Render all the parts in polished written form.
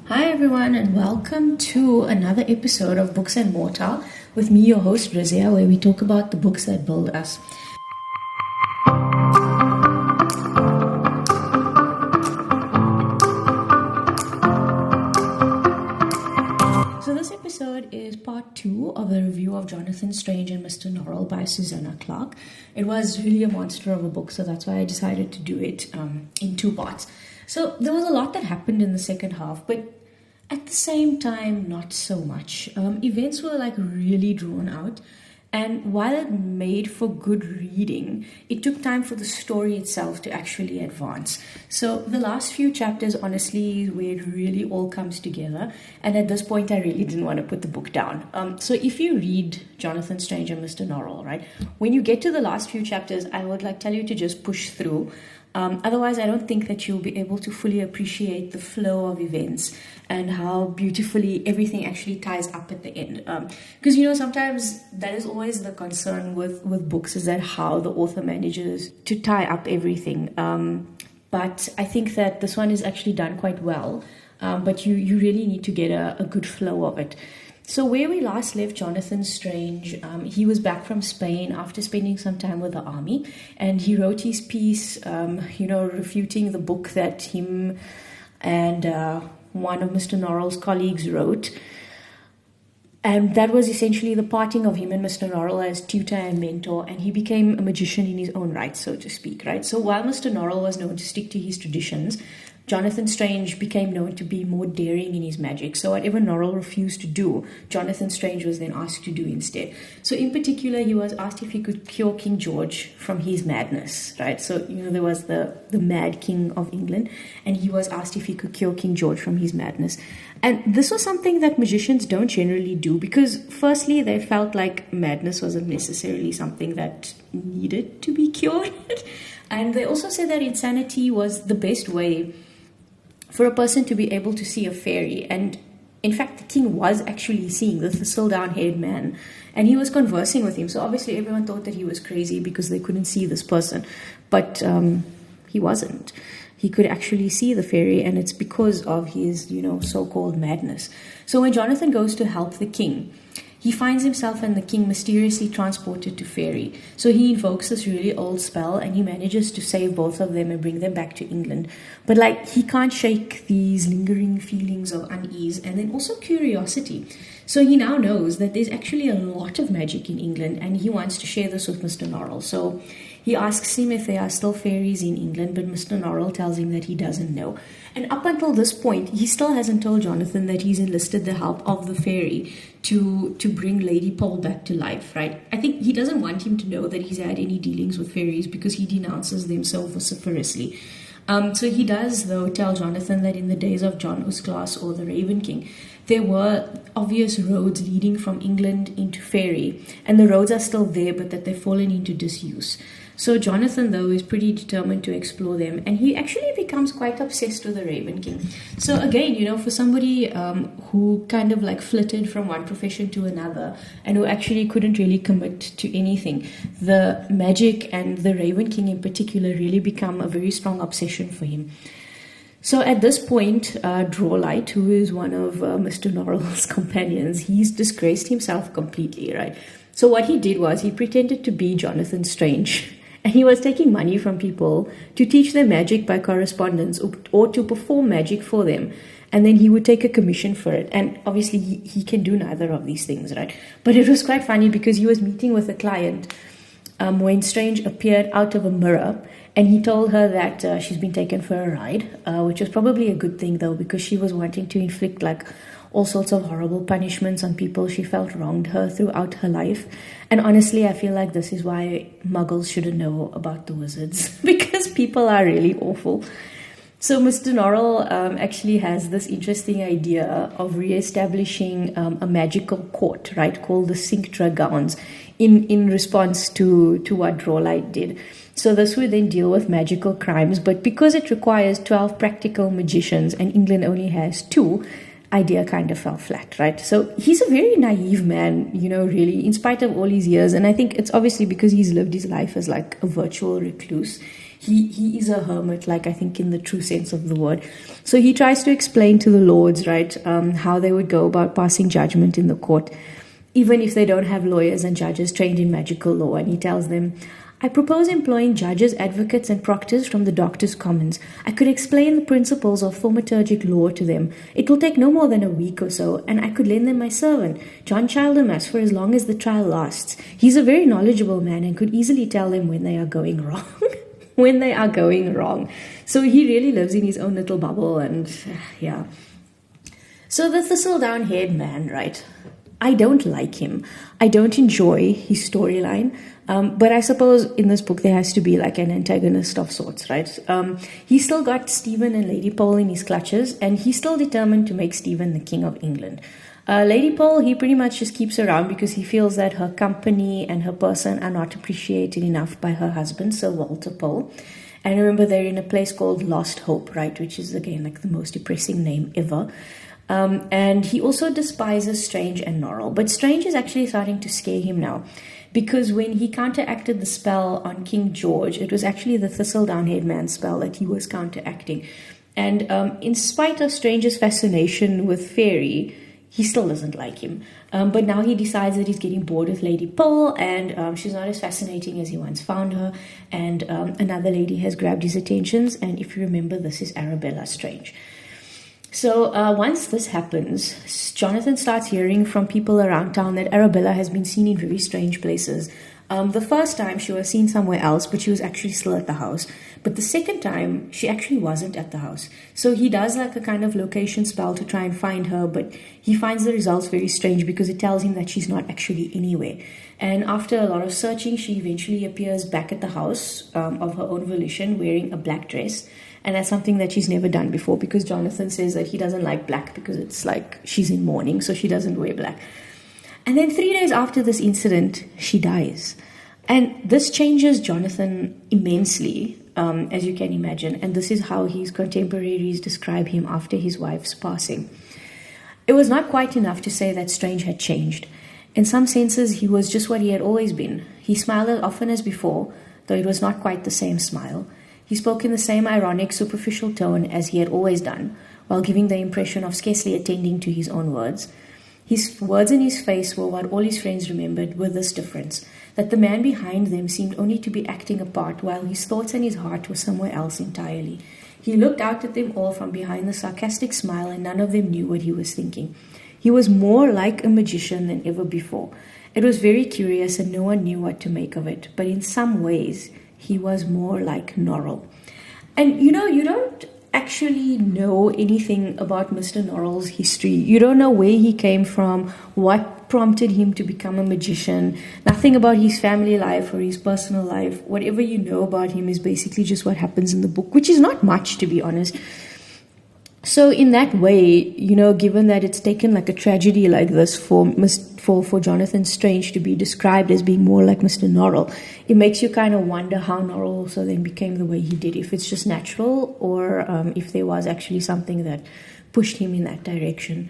Hi everyone and welcome to another episode of Books and Mortar with me, your host Razia, where we talk about the books that build us. So this episode is part 2 of a review of Jonathan Strange and Mr. Norrell by Susanna Clarke. It was really a monster of a book, so that's why I decided to do it in 2 parts. So there was a lot that happened in the second half, but at the same time, not so much. Events were really drawn out, and while it made for good reading, it took time for the story itself to actually advance. So the last few chapters, honestly, is where it really all comes together, and at this point, I really didn't want to put the book down. So if you read Jonathan Strange and Mr. Norrell, right, when you get to the last few chapters, I would tell you to just push through. Otherwise, I don't think that you'll be able to fully appreciate the flow of events and how beautifully everything actually ties up at the end. Because, sometimes that is always the concern with books, is that how the author manages to tie up everything. But I think that this one is actually done quite well. But you really need to get a good flow of it. So where we last left Jonathan Strange, he was back from Spain after spending some time with the army, and he wrote his piece, refuting the book that him and one of Mr. Norrell's colleagues wrote. And that was essentially the parting of him and Mr. Norrell as tutor and mentor, and he became a magician in his own right, so to speak, right? So while Mr. Norrell was known to stick to his traditions, Jonathan Strange became known to be more daring in his magic. So whatever Norrell refused to do, Jonathan Strange was then asked to do instead. So in particular, he was asked if he could cure King George from his madness, right? So, there was the mad king of England, and he was asked if he could cure King George from his madness. And this was something that magicians don't generally do because, firstly, they felt like madness wasn't necessarily something that needed to be cured. And they also said that insanity was the best way for a person to be able to see a fairy. And in fact, the king was actually seeing the thistledown-haired man, and he was conversing with him. So obviously everyone thought that he was crazy because they couldn't see this person. But he wasn't. He could actually see the fairy, and it's because of his, so-called madness. So when Jonathan goes to help the king, he finds himself and the king mysteriously transported to fairy. So he invokes this really old spell, and he manages to save both of them and bring them back to England. But he can't shake these lingering feelings of unease and then also curiosity. So he now knows that there's actually a lot of magic in England, and he wants to share this with Mr. Norrell. So he asks him if there are still fairies in England, but Mr. Norrell tells him that he doesn't know. And up until this point, he still hasn't told Jonathan that he's enlisted the help of the fairy to bring Lady Pole back to life, right? I think he doesn't want him to know that he's had any dealings with fairies because he denounces them so vociferously. So he does, though, tell Jonathan that in the days of John Usclas or the Raven King, there were obvious roads leading from England into fairy, and the roads are still there, but that they've fallen into disuse. So Jonathan, though, is pretty determined to explore them, and he actually becomes quite obsessed with the Raven King. So again, for somebody who kind of flitted from one profession to another and who actually couldn't really commit to anything, the magic and the Raven King in particular really become a very strong obsession for him. So at this point, Drawlight, who is one of Mr. Norrell's companions, he's disgraced himself completely, right? So what he did was he pretended to be Jonathan Strange, and he was taking money from people to teach them magic by correspondence or to perform magic for them. And then he would take a commission for it. And obviously he can do neither of these things, right? But it was quite funny because he was meeting with a client when Strange appeared out of a mirror, and he told her that she's been taken for a ride, which was probably a good thing, though, because she was wanting to inflict all sorts of horrible punishments on people she felt wronged her throughout her life. And honestly, I feel like this is why muggles shouldn't know about the wizards, because people are really awful. So Mr. Norrell actually has this interesting idea of re-establishing a magical court, right, called the Cinque Dragons, in response to what Drawlight did. So this would then deal with magical crimes, but because it requires 12 practical magicians and England only has 2, idea kind of fell flat, right? So he's a very naive man, really, in spite of all his years. And I think it's obviously because he's lived his life as a virtual recluse. He is a hermit, like I think in the true sense of the word. So he tries to explain to the lords, right, how they would go about passing judgment in the court, even if they don't have lawyers and judges trained in magical law. And he tells them, I propose employing judges, advocates, and proctors from the Doctors' Commons. I could explain the principles of thaumaturgic law to them. It will take no more than a week or so, and I could lend them my servant, John Childermas, for as long as the trial lasts. He's a very knowledgeable man and could easily tell them when they are going wrong. When they are going wrong. So he really lives in his own little bubble, and yeah. So the thistle-down-haired man, right? I don't like him. I don't enjoy his storyline. But I suppose in this book there has to be like an antagonist of sorts, right? He's still got Stephen and Lady Pole in his clutches, and he's still determined to make Stephen the King of England. Lady Pole, he pretty much just keeps around because he feels that her company and her person are not appreciated enough by her husband, Sir Walter Pole. And remember, they're in a place called Lost Hope, right? Which is, again, like the most depressing name ever. And he also despises Strange and Norrell. But Strange is actually starting to scare him now, because when he counteracted the spell on King George, it was actually the thistledown-haired man's spell that he was counteracting. And in spite of Strange's fascination with Fairy, he still doesn't like him. But now he decides that he's getting bored with Lady Pole, and she's not as fascinating as he once found her. And another lady has grabbed his attentions, and if you remember, this is Arabella Strange. So once this happens, Jonathan starts hearing from people around town that Arabella has been seen in very strange places. The first time she was seen somewhere else, but she was actually still at the house. But the second time, she actually wasn't at the house. So he does like a kind of location spell to try and find her, but he finds the results very strange because it tells him that she's not actually anywhere. And after a lot of searching, she eventually appears back at the house of her own volition, wearing a black dress. And that's something that she's never done before, because Jonathan says that he doesn't like black because it's like she's in mourning, so she doesn't wear black. And then 3 days after this incident, she dies. And this changes Jonathan immensely, as you can imagine. And this is how his contemporaries describe him after his wife's passing. It was not quite enough to say that Strange had changed. In some senses, he was just what he had always been. He smiled as often as before, though it was not quite the same smile. He spoke in the same ironic, superficial tone as he had always done, while giving the impression of scarcely attending to his own words. His words and his face were what all his friends remembered, with this difference, that the man behind them seemed only to be acting a part, while his thoughts and his heart were somewhere else entirely. He looked out at them all from behind the sarcastic smile, and none of them knew what he was thinking. He was more like a magician than ever before. It was very curious, and no one knew what to make of it, but in some ways he was more like Norrell. And you don't actually know anything about Mr. Norrell's history. You don't know where he came from, what prompted him to become a magician, nothing about his family life or his personal life. Whatever you know about him is basically just what happens in the book, which is not much, to be honest. So in that way, given that it's taken like a tragedy like this for Jonathan Strange to be described as being more like Mr. Norrell, it makes you kind of wonder how Norrell also then became the way he did, if it's just natural or if there was actually something that pushed him in that direction.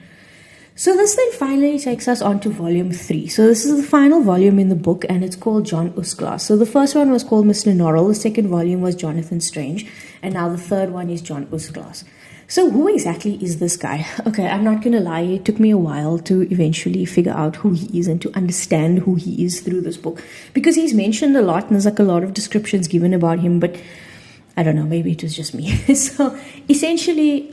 So this then finally takes us on to volume 3. So this is the final volume in the book, and it's called John Usglass. So the first one was called Mr. Norrell, the second volume was Jonathan Strange, and now the third one is John Usglass. So who exactly is this guy? Okay, I'm not going to lie, it took me a while to eventually figure out who he is and to understand who he is through this book, because he's mentioned a lot and there's like a lot of descriptions given about him, but I don't know, maybe it was just me. So essentially,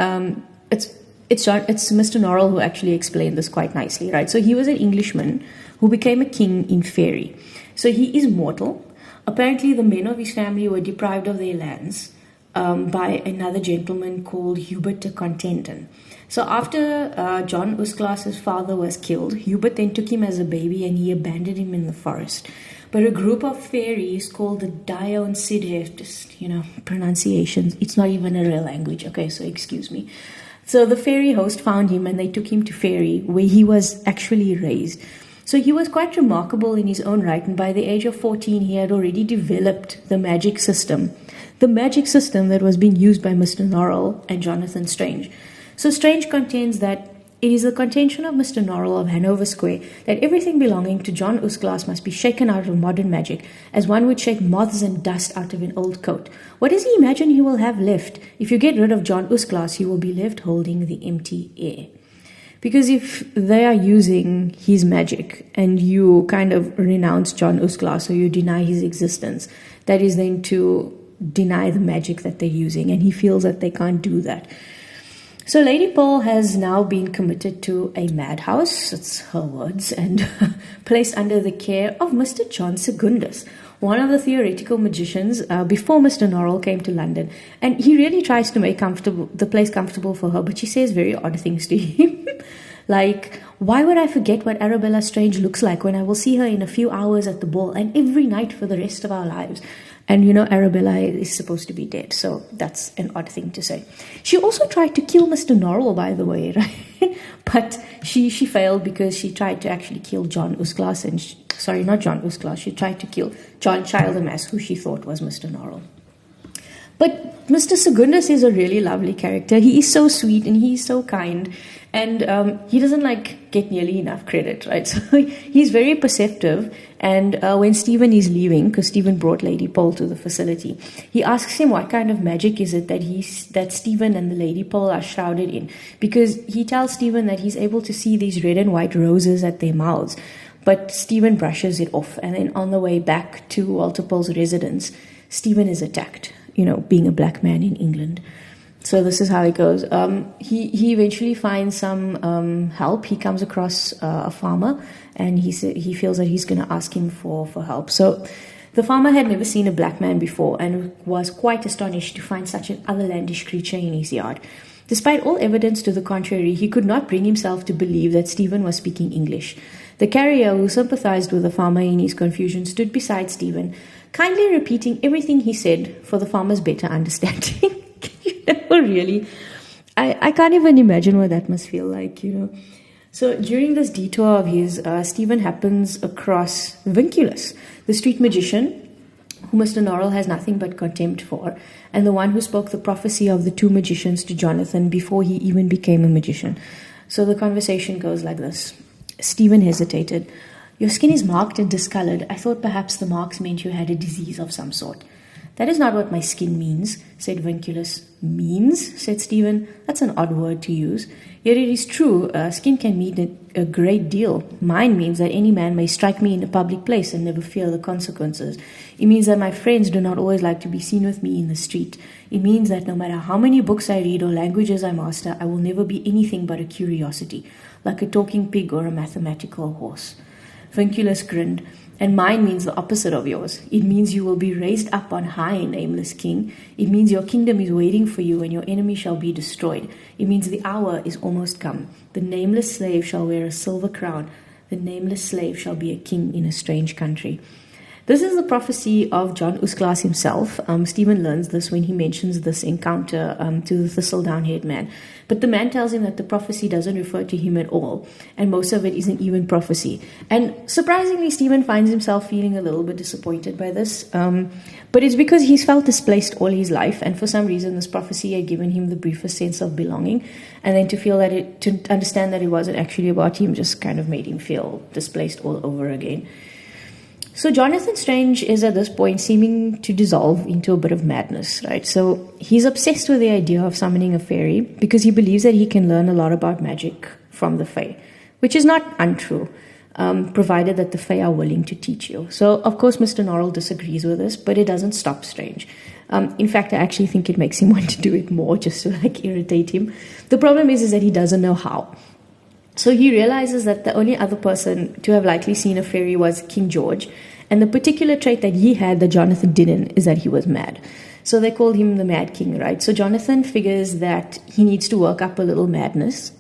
it's Mr. Norrell who actually explained this quite nicely, right? So he was an Englishman who became a king in Fairy. So he is mortal. Apparently the men of his family were deprived of their lands by another gentleman called Hubert de Contenten. So after John Usglass's father was killed, Hubert then took him as a baby and he abandoned him in the forest. But a group of fairies called the Dion Sidhef, just, pronunciations, it's not even a real language, okay, so excuse me. So the fairy host found him and they took him to Fairy, where he was actually raised. So he was quite remarkable in his own right, and by the age of 14 he had already developed the magic system. The magic system that was being used by Mr. Norrell and Jonathan Strange. So Strange contends that it is the contention of Mr. Norrell of Hanover Square that everything belonging to John Usglas must be shaken out of modern magic, as one would shake moths and dust out of an old coat. What does he imagine he will have left? If you get rid of John Usglas, he will be left holding the empty air. Because if they are using his magic and you kind of renounce John Usglas or you deny his existence, that is then to deny the magic that they're using, and he feels that they can't do that. So Lady Pole has now been committed to a madhouse, it's her words, and placed under the care of Mr. John Secundus, one of the theoretical magicians before Mr. Norrell came to London. And he really tries to make the place comfortable for her, but she says very odd things to him. Like, why would I forget what Arabella Strange looks like when I will see her in a few hours at the ball and every night for the rest of our lives? And Arabella is supposed to be dead, so that's an odd thing to say. She also tried to kill Mr. Norrell, by the way, right? But she failed because she tried to actually kill John Usglas, sorry, not John Usglas, she tried to kill John Childermas, who she thought was Mr. Norrell. But Mr. Secundus is a really lovely character. He is so sweet and he is so kind. And he doesn't get nearly enough credit, right? So he's very perceptive. And when Stephen is leaving, because Stephen brought Lady Pole to the facility, he asks him what kind of magic is it that Stephen and the Lady Pole are shrouded in. Because he tells Stephen that he's able to see these red and white roses at their mouths. But Stephen brushes it off. And then on the way back to Walter Pole's residence, Stephen is attacked, being a black man in England. So this is how it goes. He eventually finds some help. He comes across a farmer, and he feels that he's going to ask him for help. So the farmer had never seen a black man before and was quite astonished to find such an otherlandish creature in his yard. Despite all evidence to the contrary, he could not bring himself to believe that Stephen was speaking English. The carrier, who sympathized with the farmer in his confusion, stood beside Stephen, kindly repeating everything he said for the farmer's better understanding. Really, I can't even imagine what that must feel like, So during this detour of his, Stephen happens across Vinculus, the street magician, who Mr. Norrell has nothing but contempt for, and the one who spoke the prophecy of the two magicians to Jonathan before he even became a magician. So the conversation goes like this. Stephen hesitated. Your skin is marked and discolored. I thought perhaps the marks meant you had a disease of some sort. That is not what my skin means, said Vinculus. Means? Said Stephen. That's an odd word to use. Yet it is true, skin can mean a great deal. Mine means that any man may strike me in a public place and never fear the consequences. It means that my friends do not always like to be seen with me in the street. It means that no matter how many books I read or languages I master, I will never be anything but a curiosity, like a talking pig or a mathematical horse. Vinculus grinned. And mine means the opposite of yours. It means you will be raised up on high, nameless king. It means your kingdom is waiting for you and your enemy shall be destroyed. It means the hour is almost come. The nameless slave shall wear a silver crown. The nameless slave shall be a king in a strange country. This is the prophecy of John Usglas himself. Stephen learns this when he mentions this encounter to the thistledown-haired man. But the man tells him that the prophecy doesn't refer to him at all, and most of it isn't even prophecy. And surprisingly, Stephen finds himself feeling a little bit disappointed by this. But it's because he's felt displaced all his life, and for some reason this prophecy had given him the briefest sense of belonging. And then to understand that it wasn't actually about him just kind of made him feel displaced all over again. So Jonathan Strange is at this point seeming to dissolve into a bit of madness, right? So he's obsessed with the idea of summoning a fairy because he believes that he can learn a lot about magic from the Fae, which is not untrue, provided that the Fae are willing to teach you. So, of course, Mr. Norrell disagrees with this, but it doesn't stop Strange. In fact, I actually think it makes him want to do it more just to irritate him. The problem is that he doesn't know how. So he realizes that the only other person to have likely seen a fairy was King George, and the particular trait that he had that Jonathan didn't is that he was mad. So they called him the Mad King, right? So Jonathan figures that he needs to work up a little madness,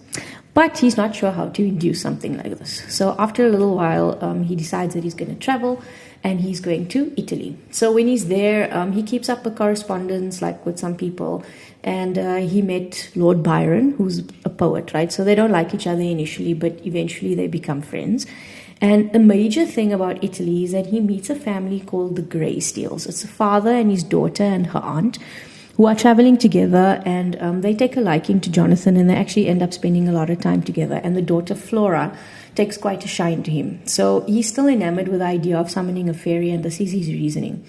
but he's not sure how to induce something like this. So after a little while, he decides that he's going to travel, and he's going to Italy. So when he's there, he keeps up a correspondence with some people, and he met Lord Byron, who's a poet, right? So they don't like each other initially, but eventually they become friends. And a major thing about Italy is that he meets a family called the Greysteels. It's a father and his daughter and her aunt, who are traveling together, and they take a liking to Jonathan, and they actually end up spending a lot of time together. And the daughter Flora takes quite a shine to him. So he's still enamored with the idea of summoning a fairy, and this is his reasoning.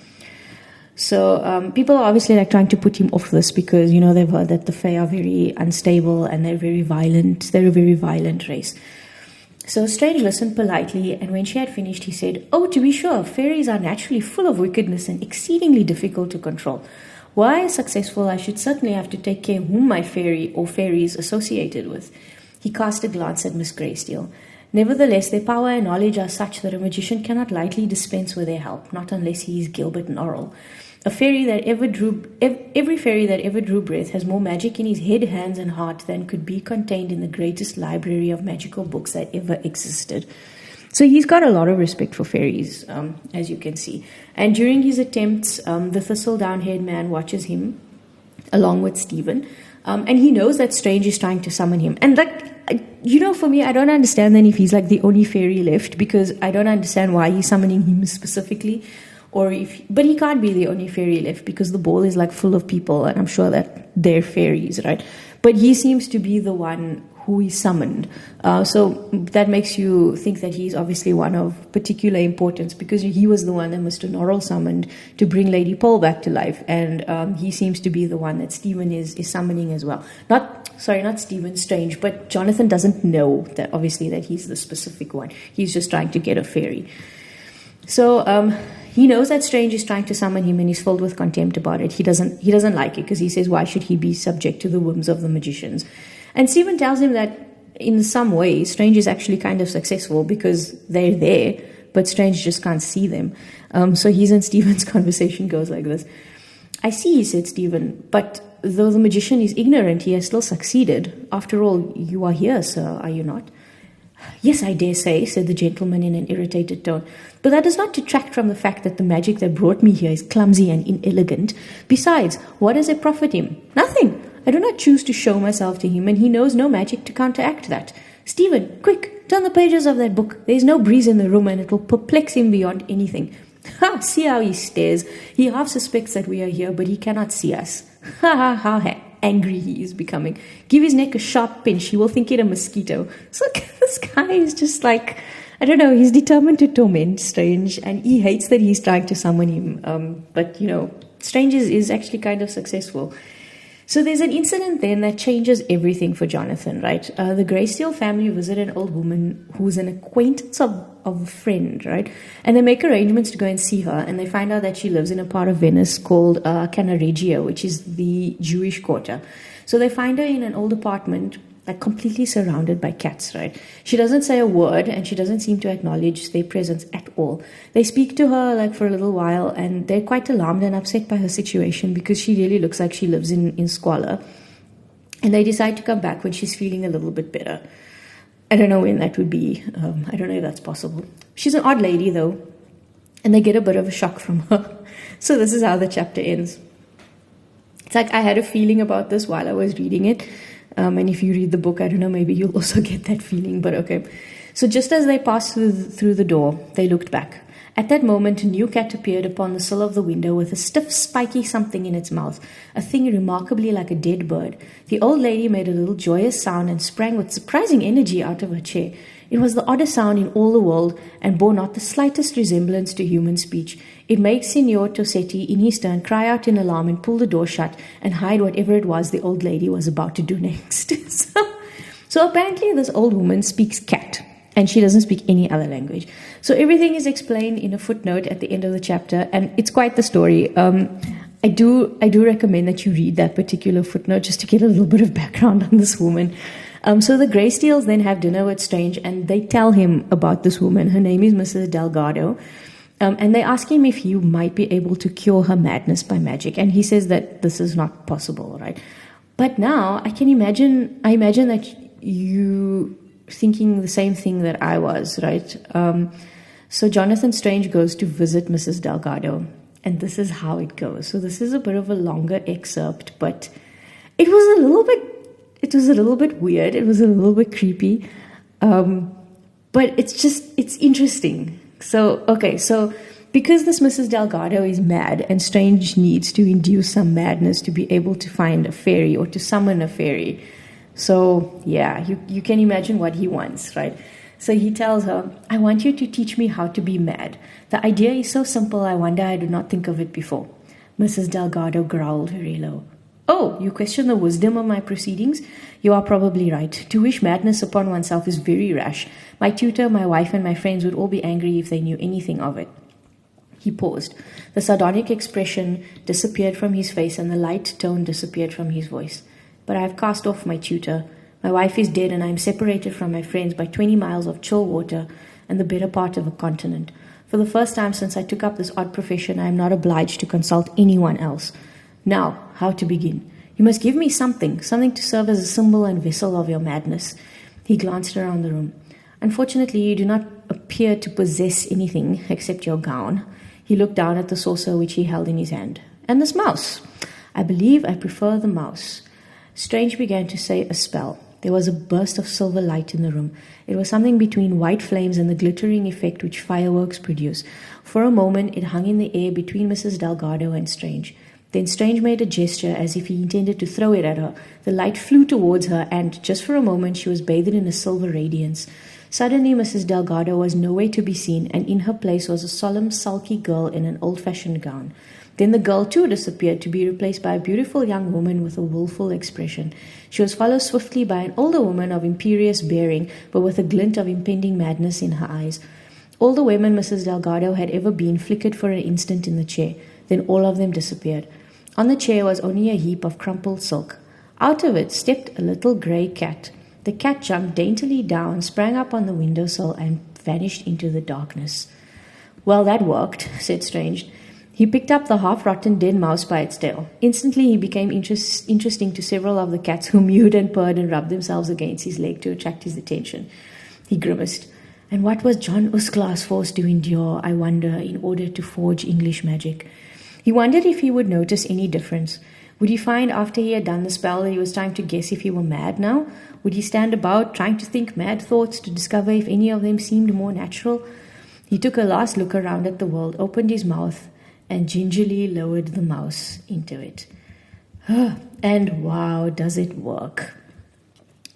So people are obviously like trying to put him off this because, you know, they've heard that the Fae are very unstable and they're very violent. They're a very violent race. So Strange listened politely, and when she had finished, he said, "Oh, to be sure, fairies are naturally full of wickedness and exceedingly difficult to control. Were I successful, I should certainly have to take care whom my fairy or fairies associated with." He cast a glance at Miss Greysteel. "Nevertheless, their power and knowledge are such that a magician cannot lightly dispense with their help, not unless he is Gilbert Norrell. Every fairy that ever drew breath has more magic in his head, hands, and heart than could be contained in the greatest library of magical books that ever existed." So he's got a lot of respect for fairies, as you can see. And during his attempts, the thistledown-haired man watches him, along with Stephen, and he knows that Strange is trying to summon him. And you know, for me, I don't understand then if he's like the only fairy left, because I don't understand why he's summoning him specifically. But he can't be the only fairy left because the ball is like full of people, and I'm sure that they're fairies, right? But he seems to be the one who is summoned. So that makes you think that he's obviously one of particular importance, because he was the one that Mr. Norrell summoned to bring Lady Pole back to life, and he seems to be the one that Stephen is summoning as well. Not Stephen, Strange, but Jonathan doesn't know that obviously that he's the specific one. He's just trying to get a fairy. So he knows that Strange is trying to summon him, and he's filled with contempt about it. He doesn't like it because he says, why should he be subject to the whims of the magicians? And Stephen tells him that in some ways Strange is actually kind of successful because they're there, but Strange just can't see them. So his and Stephen's conversation goes like this. "I see," said Stephen, "but though the magician is ignorant, he has still succeeded. After all, you are here, sir, are you not?" "Yes, I dare say," said the gentleman in an irritated tone, "but that does not detract from the fact that the magic that brought me here is clumsy and inelegant. Besides, what does it profit him? Nothing. I do not choose to show myself to him, and he knows no magic to counteract that. Stephen, quick, turn the pages of that book. There is no breeze in the room, and it will perplex him beyond anything. Ha! See how he stares. He half suspects that we are here, but he cannot see us. Ha! How angry he is becoming. Give his neck a sharp pinch. He will think it a mosquito." So this guy is just like, I don't know, he's determined to torment Strange, and he hates that he's trying to summon him. But, you know, Strange is actually kind of successful. So there's an incident then that changes everything for Jonathan, right? The Greysteel family visit an old woman who's an acquaintance of a friend, right? And they make arrangements to go and see her, and they find out that she lives in a part of Venice called Cannaregio, which is the Jewish quarter. So they find her in an old apartment, like completely surrounded by cats, right? She doesn't say a word, and she doesn't seem to acknowledge their presence at all. They speak to her like for a little while, and they're quite alarmed and upset by her situation because she really looks like she lives in squalor. And they decide to come back when she's feeling a little bit better. I don't know when that would be. I don't know if that's possible. She's an odd lady, though, and they get a bit of a shock from her. So this is how the chapter ends. It's like I had a feeling about this while I was reading it. And if you read the book, I don't know, maybe you'll also get that feeling, but okay. So just as they passed through the door, they looked back. At that moment, a new cat appeared upon the sill of the window with a stiff, spiky something in its mouth, a thing remarkably like a dead bird. The old lady made a little joyous sound and sprang with surprising energy out of her chair. It was the oddest sound in all the world, and bore not the slightest resemblance to human speech. It made Signor Tossetti, in his turn, cry out in alarm and pull the door shut and hide whatever it was the old lady was about to do next. So apparently this old woman speaks cat, and she doesn't speak any other language. So everything is explained in a footnote at the end of the chapter, and it's quite the story. I do recommend that you read that particular footnote just to get a little bit of background on this woman. So the Greysteels then have dinner with Strange, and they tell him about this woman. Her name is Mrs. Delgado. And they ask him if he might be able to cure her madness by magic. And he says that this is not possible, right? But now I imagine that you thinking the same thing that I was, right? So Jonathan Strange goes to visit Mrs. Delgado, and this is how it goes. So this is a bit of a longer excerpt, but it was a little bit weird. It was a little bit creepy. But it's interesting. So because this Mrs. Delgado is mad and Strange needs to induce some madness to be able to find a fairy or to summon a fairy. So, yeah, you can imagine what he wants, right? So he tells her, I want you to teach me how to be mad. The idea is so simple, I wonder I did not think of it before. Mrs. Delgado growled very low. Oh, you question the wisdom of my proceedings? You are probably right. To wish madness upon oneself is very rash. My tutor, my wife, and my friends would all be angry if they knew anything of it. He paused. The sardonic expression disappeared from his face and the light tone disappeared from his voice. But I have cast off my tutor. My wife is dead and I am separated from my friends by 20 miles of chill water and the better part of a continent. For the first time since I took up this odd profession, I am not obliged to consult anyone else. Now, how to begin? You must give me something to serve as a symbol and vessel of your madness. He glanced around the room. Unfortunately, you do not appear to possess anything except your gown. He looked down at the saucer which he held in his hand. And this mouse. I believe I prefer the mouse. Strange began to say a spell. There was a burst of silver light in the room. It was something between white flames and the glittering effect which fireworks produce. For a moment, it hung in the air between Mrs. Delgado and Strange. Then Strange made a gesture as if he intended to throw it at her. The light flew towards her, and just for a moment she was bathed in a silver radiance. Suddenly Mrs. Delgado was nowhere to be seen, and in her place was a solemn, sulky girl in an old-fashioned gown. Then the girl too disappeared, to be replaced by a beautiful young woman with a wilful expression. She was followed swiftly by an older woman of imperious bearing, but with a glint of impending madness in her eyes. All the women Mrs. Delgado had ever been flickered for an instant in the chair. Then all of them disappeared. On the chair was only a heap of crumpled silk. Out of it stepped a little grey cat. The cat jumped daintily down, sprang up on the windowsill, and vanished into the darkness. Well, that worked, said Strange. He picked up the half-rotten dead mouse by its tail. Instantly he became interesting to several of the cats who mewed and purred and rubbed themselves against his leg to attract his attention. He grimaced. And what was John Usclass forced to endure, I wonder, in order to forge English magic? He wondered if he would notice any difference. Would he find after he had done the spell that it was time to guess if he were mad now? Would he stand about trying to think mad thoughts to discover if any of them seemed more natural? He took a last look around at the world, opened his mouth, and gingerly lowered the mouse into it. And wow, does it work.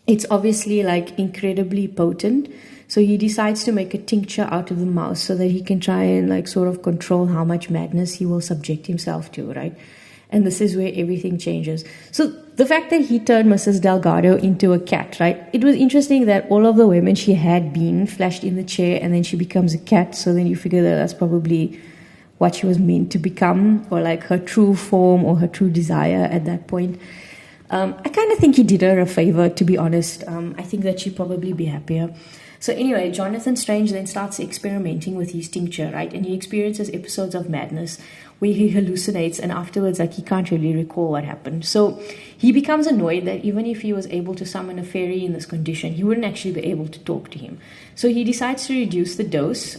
It's obviously incredibly potent. So he decides to make a tincture out of the mouse so that he can try and sort of control how much madness he will subject himself to, right? And this is where everything changes. So the fact that he turned Mrs. Delgado into a cat, right? It was interesting that all of the women she had been flashed in the chair and then she becomes a cat. So then you figure that that's probably what she was meant to become, or her true form or her true desire at that point. I kind of think he did her a favor, to be honest. I think that she'd probably be happier. So anyway, Jonathan Strange then starts experimenting with his tincture, right? And he experiences episodes of madness where he hallucinates and afterwards, he can't really recall what happened. So he becomes annoyed that even if he was able to summon a fairy in this condition, he wouldn't actually be able to talk to him. So he decides to reduce the dose,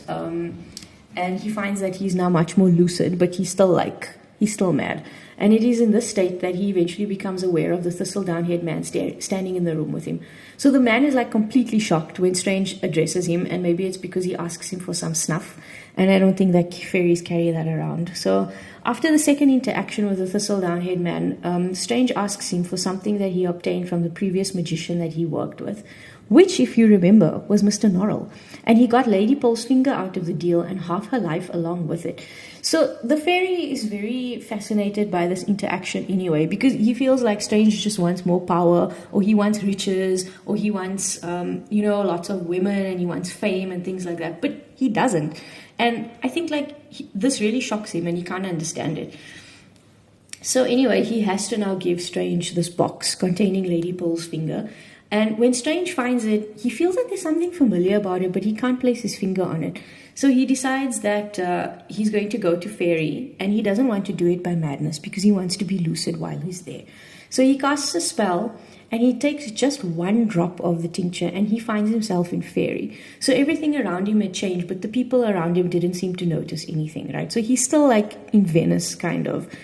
and he finds that he's now much more lucid, but he's still mad. And it is in this state that he eventually becomes aware of the thistledown-haired man standing in the room with him. So the man is completely shocked when Strange addresses him, and maybe it's because he asks him for some snuff, and I don't think that fairies carry that around. So after the second interaction with the thistledown-haired man, Strange asks him for something that he obtained from the previous magician that he worked with, which, if you remember, was Mr. Norrell. And he got Lady Pole's finger out of the deal and half her life along with it. So the fairy is very fascinated by this interaction anyway, because he feels like Strange just wants more power, or he wants riches, or he wants, lots of women, and he wants fame and things like that. But he doesn't. And I think this really shocks him and he can't understand it. So anyway, he has to now give Strange this box containing Lady Pole's finger. And when Strange finds it, he feels that there's something familiar about it, but he can't place his finger on it. So he decides that he's going to go to Fairy, and he doesn't want to do it by madness because he wants to be lucid while he's there. So he casts a spell, and he takes just one drop of the tincture, and he finds himself in Fairy. So everything around him had changed, but the people around him didn't seem to notice anything, right? So he's still in Venice, kind of.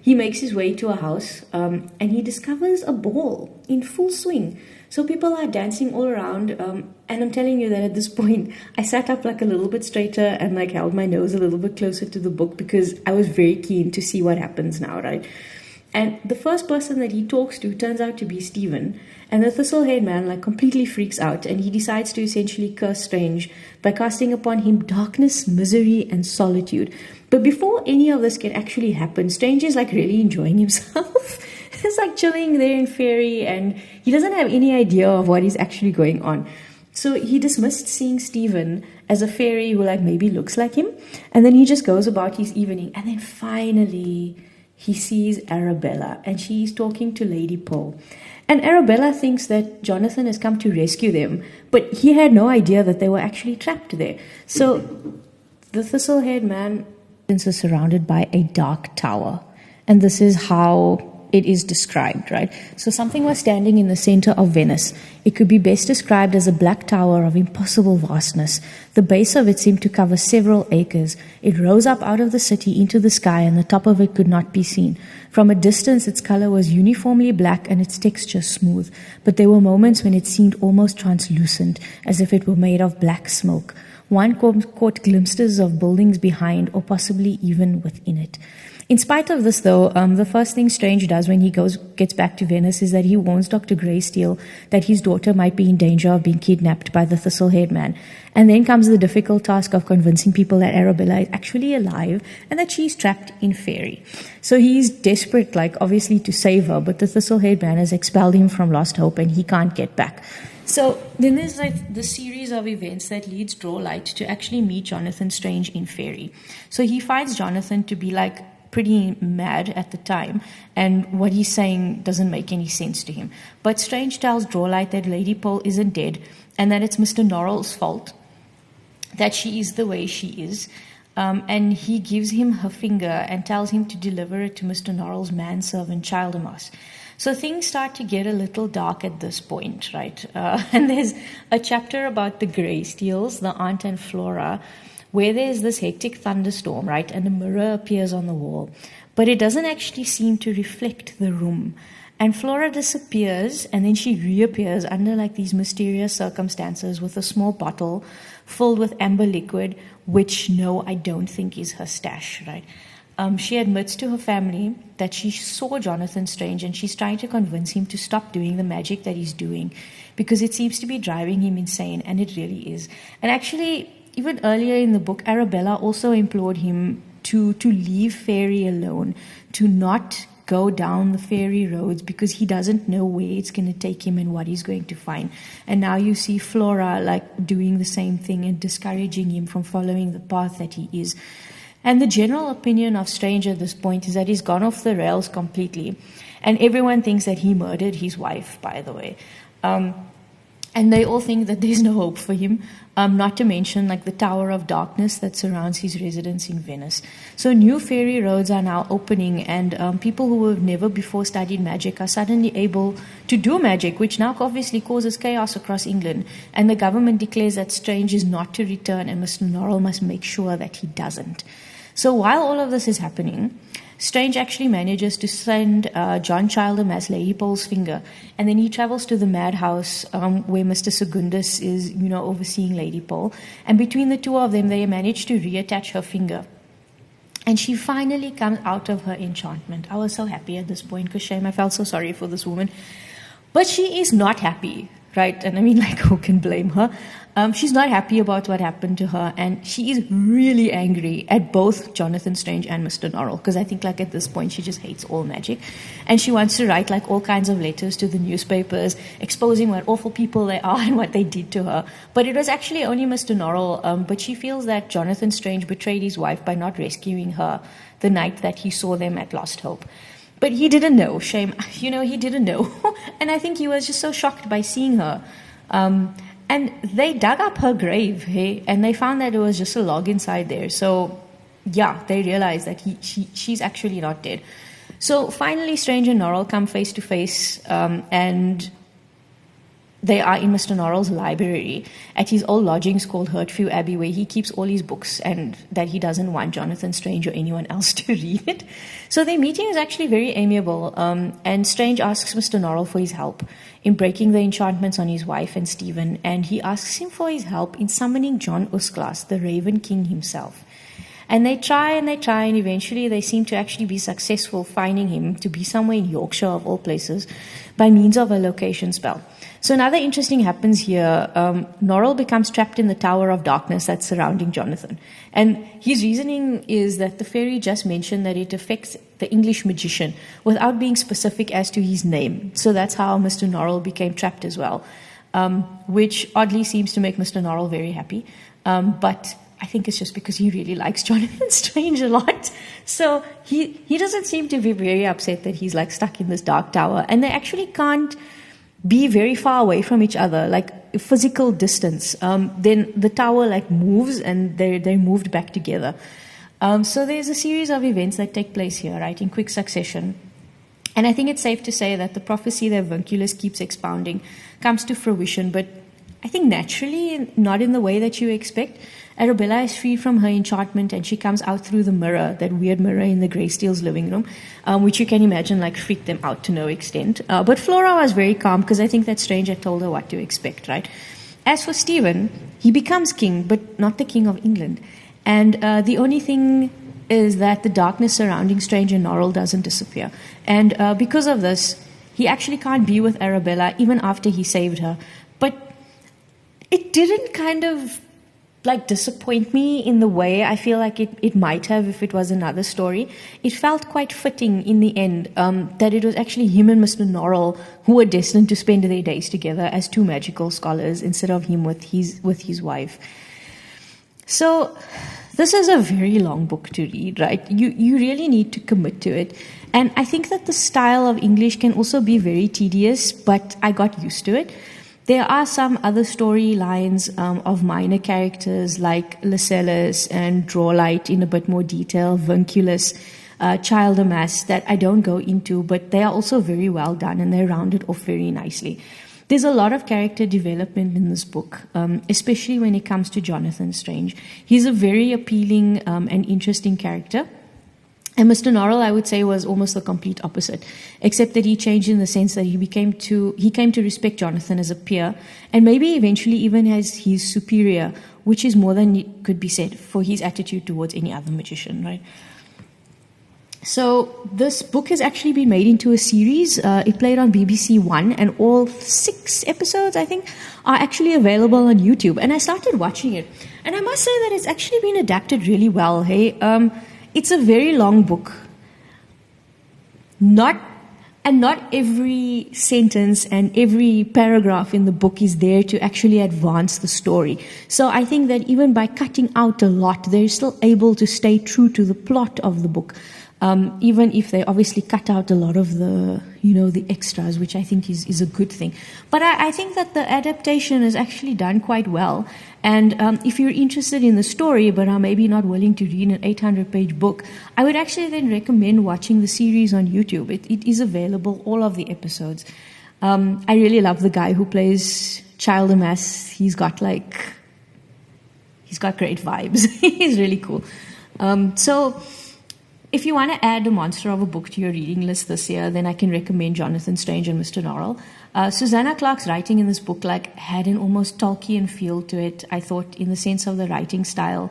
He makes his way to a house, and he discovers a ball in full swing. So people are dancing all around, and I'm telling you that at this point, I sat up like a little bit straighter and like held my nose a little bit closer to the book because I was very keen to see what happens now, right? And the first person that he talks to turns out to be Stephen. And the thistle-haired man like completely freaks out, and he decides to essentially curse Strange by casting upon him darkness, misery, and solitude. But before any of this can actually happen, Strange is like really enjoying himself. He's like chilling there in Fairy, and he doesn't have any idea of what is actually going on. So he dismissed seeing Stephen as a fairy who like maybe looks like him, and then he just goes about his evening, and then finally he sees Arabella, and she's talking to Lady Pole. And Arabella thinks that Jonathan has come to rescue them, but he had no idea that they were actually trapped there. So the thistle-haired man is surrounded by a dark tower, and this is how it is described, right? So something was standing in the center of Venice. It could be best described as a black tower of impossible vastness. The base of it seemed to cover several acres. It rose up out of the city into the sky, and the top of it could not be seen. From a distance, its color was uniformly black and its texture smooth, but there were moments when it seemed almost translucent, as if it were made of black smoke. One caught glimpses of buildings behind, or possibly even within it. In spite of this, though, the first thing Strange does when he gets back to Venice is that he warns Dr. Greysteel that his daughter might be in danger of being kidnapped by the thistle-haired man. And then comes the difficult task of convincing people that Arabella is actually alive and that she's trapped in Fairy. So he's desperate, like, obviously to save her, but the thistle-haired man has expelled him from Lost Hope and he can't get back. So then there's like the series of events that leads Drawlight to actually meet Jonathan Strange in Fairy. So he finds Jonathan to be like pretty mad at the time, and what he's saying doesn't make any sense to him. But Strange tells Drawlight that Lady Pole isn't dead and that it's Mr. Norrell's fault that she is the way she is. And he gives him her finger and tells him to deliver it to Mr. Norrell's manservant, Childemus. So things start to get a little dark at this point, right? And there's a chapter about the Greysteels, the aunt and Flora, where there's this hectic thunderstorm, right? And a mirror appears on the wall. But it doesn't actually seem to reflect the room. And Flora disappears, and then she reappears under like these mysterious circumstances with a small bottle filled with amber liquid, which, no, I don't think is her stash, right? She admits to her family that she saw Jonathan Strange, and she's trying to convince him to stop doing the magic that he's doing because it seems to be driving him insane, and it really is. And actually, even earlier in the book, Arabella also implored him to leave Fairy alone, to not go down the fairy roads because he doesn't know where it's going to take him and what he's going to find. And now you see Flora like doing the same thing and discouraging him from following the path that he is. And the general opinion of Strange at this point is that he's gone off the rails completely. And everyone thinks that he murdered his wife, by the way. And they all think that there's no hope for him, not to mention like the Tower of Darkness that surrounds his residence in Venice. So new fairy roads are now opening, and people who have never before studied magic are suddenly able to do magic, which now obviously causes chaos across England. And the government declares that Strange is not to return, and Mr. Norrell must make sure that he doesn't. So while all of this is happening, Strange actually manages to send John Childem as Lady Pole's finger, and then he travels to the madhouse where Mr. Segundus is, overseeing Lady Pole. And between the two of them, they manage to reattach her finger. And she finally comes out of her enchantment. I was so happy at this point, because shame, I felt so sorry for this woman. But she is not happy, right? And I mean, like, who can blame her? She's not happy about what happened to her, and she is really angry at both Jonathan Strange and Mr. Norrell, because I think, like, at this point, she just hates all magic. And she wants to write, like, all kinds of letters to the newspapers, exposing what awful people they are and what they did to her. But it was actually only Mr. Norrell, but she feels that Jonathan Strange betrayed his wife by not rescuing her the night that he saw them at Lost Hope. But he didn't know, shame. He didn't know. And I think he was just so shocked by seeing her. And they dug up her grave, hey, and they found that it was just a log inside there. So, yeah, they realized that she's actually not dead. So finally, Strange and Norrell come face to face, and they are in Mr. Norrell's library at his old lodgings called Hurtfew Abbey, where he keeps all his books and that he doesn't want Jonathan Strange or anyone else to read it. So their meeting is actually very amiable, and Strange asks Mr. Norrell for his help in breaking the enchantments on his wife and Stephen, and he asks him for his help in summoning John Usglas, the Raven King himself. And they try, and eventually they seem to actually be successful finding him to be somewhere in Yorkshire, of all places, by means of a location spell. So another interesting happens here. Norrell becomes trapped in the Tower of Darkness that's surrounding Jonathan. And his reasoning is that the fairy just mentioned that it affects the English magician without being specific as to his name. So that's how Mr. Norrell became trapped as well, which oddly seems to make Mr. Norrell very happy. But I think it's just because he really likes Jonathan Strange a lot. So he doesn't seem to be very upset that he's like stuck in this dark tower. And they actually can't be very far away from each other, like physical distance. Then the tower like moves and they're moved back together. So there's a series of events that take place here, right, in quick succession. And I think it's safe to say that the prophecy that Avunculus keeps expounding comes to fruition, but I think naturally, not in the way that you expect. Arabella is free from her enchantment and she comes out through the mirror, that weird mirror in the Greysteel's living room, which you can imagine like freaked them out to no extent. But Flora was very calm because I think that Strange had told her what to expect, right? As for Stephen, he becomes king, but not the king of England. And the only thing is that the darkness surrounding Strange and Norrell doesn't disappear. And because of this, he actually can't be with Arabella even after he saved her. But it didn't kind of like disappoint me in the way I feel like it might have if it was another story. It felt quite fitting in the end that it was actually him and Mr. Norrell who were destined to spend their days together as two magical scholars instead of him with his wife. So this is a very long book to read, right? You really need to commit to it. And I think that the style of English can also be very tedious, but I got used to it. There are some other storylines of minor characters like Lascelles and Drawlight in a bit more detail, Vinculus, Childermass, that I don't go into, but they are also very well done and they're rounded off very nicely. There's a lot of character development in this book, especially when it comes to Jonathan Strange. He's a very appealing and interesting character. And Mr. Norrell, I would say, was almost the complete opposite, except that he changed in the sense that he came to respect Jonathan as a peer, and maybe eventually even as his superior, which is more than could be said for his attitude towards any other magician, right? So this book has actually been made into a series. It played on BBC One, and all 6 episodes, I think, are actually available on YouTube. And I started watching it, and I must say that it's actually been adapted really well. Hey, it's a very long book. Not every sentence and every paragraph in the book is there to actually advance the story. So I think that even by cutting out a lot, they're still able to stay true to the plot of the book. Even if they obviously cut out a lot of the extras, which I think is a good thing. But I think that the adaptation is actually done quite well. And if you're interested in the story, but are maybe not willing to read an 800-page book, I would actually then recommend watching the series on YouTube. It is available, all of the episodes. I really love the guy who plays Childermass. He's got great vibes. He's really cool. So if you want to add a monster of a book to your reading list this year, then I can recommend Jonathan Strange and Mr. Norrell. Susanna Clarke's writing in this book had an almost Tolkien feel to it, I thought, in the sense of the writing style.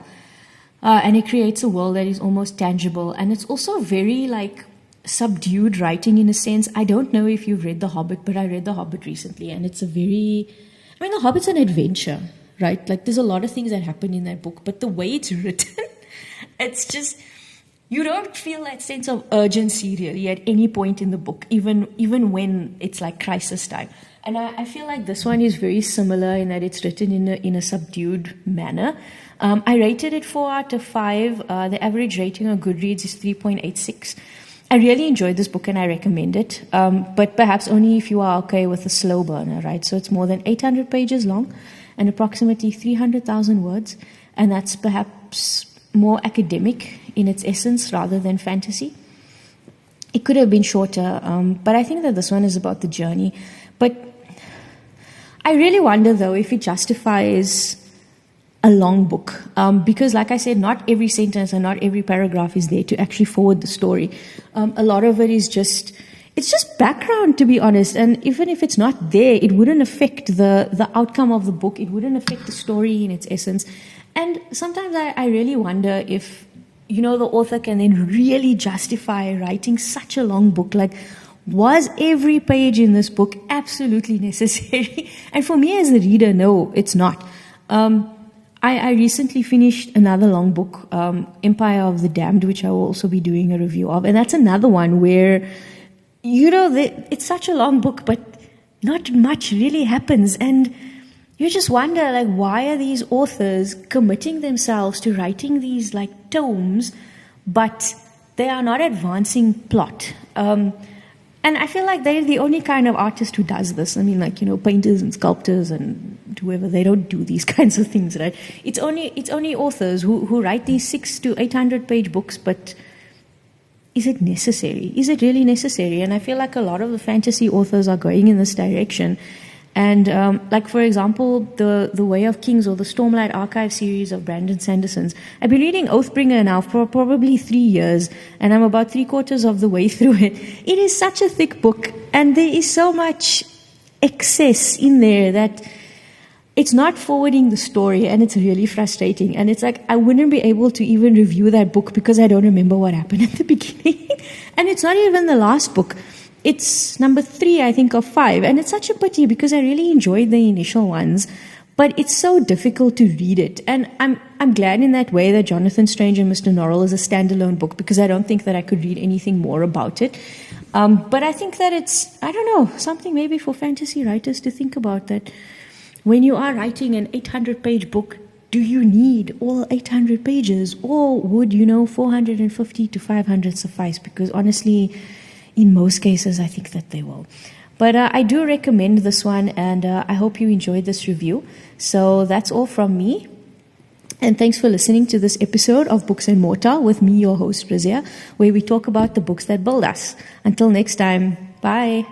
And it creates a world that is almost tangible. And it's also very subdued writing in a sense. I don't know if you've read The Hobbit, but I read The Hobbit recently, and it's The Hobbit's an adventure, right? There's a lot of things that happen in that book, but the way it's written, it's just, you don't feel that sense of urgency really at any point in the book, even when it's crisis time. And I feel like this one is very similar in that it's written in a subdued manner. I rated it 4 out of 5. The average rating on Goodreads is 3.86. I really enjoyed this book and I recommend it, but perhaps only if you are okay with a slow burner, right? So it's more than 800 pages long and approximately 300,000 words, and that's perhaps more academic in its essence rather than fantasy. It could have been shorter, but I think that this one is about the journey. But I really wonder, though, if it justifies a long book. Because, like I said, not every sentence and not every paragraph is there to actually forward the story. A lot of it is just... It's just background, to be honest. And even if it's not there, it wouldn't affect the outcome of the book. It wouldn't affect the story in its essence. And sometimes I really wonder if, the author can then really justify writing such a long book. Like, was every page in this book absolutely necessary? And for me as the reader, no, it's not. I recently finished another long book, Empire of the Damned, which I will also be doing a review of. And that's another one where... it's such a long book, but not much really happens. And you just wonder, like, why are these authors committing themselves to writing these, like, tomes, but they are not advancing plot? And I feel like they're the only kind of artist who does this. I mean, like, painters and sculptors and whoever, they don't do these kinds of things, right? It's only authors who write these 600 to 800 page books, but... is it necessary? Is it really necessary? And I feel like a lot of the fantasy authors are going in this direction. And like, for example, the Way of Kings or the Stormlight Archive series of Brandon Sanderson's. I've been reading Oathbringer now for probably 3 years, and I'm about 3/4 of the way through it. It is such a thick book, and there is so much excess in there that it's not forwarding the story, and it's really frustrating. And it's like, I wouldn't be able to even review that book because I don't remember what happened at the beginning. And it's not even the last book. It's number 3, I think, of 5. And it's such a pity because I really enjoyed the initial ones. But it's so difficult to read it. And I'm glad in that way that Jonathan Strange and Mr. Norrell is a standalone book, because I don't think that I could read anything more about it. But I think that it's, I don't know, something maybe for fantasy writers to think about, that when you are writing an 800-page book, do you need all 800 pages? Or would, 450 to 500 suffice? Because honestly, in most cases, I think that they will. But I do recommend this one, and I hope you enjoyed this review. So that's all from me. And thanks for listening to this episode of Books and Mortar with me, your host, Razia, where we talk about the books that build us. Until next time, bye.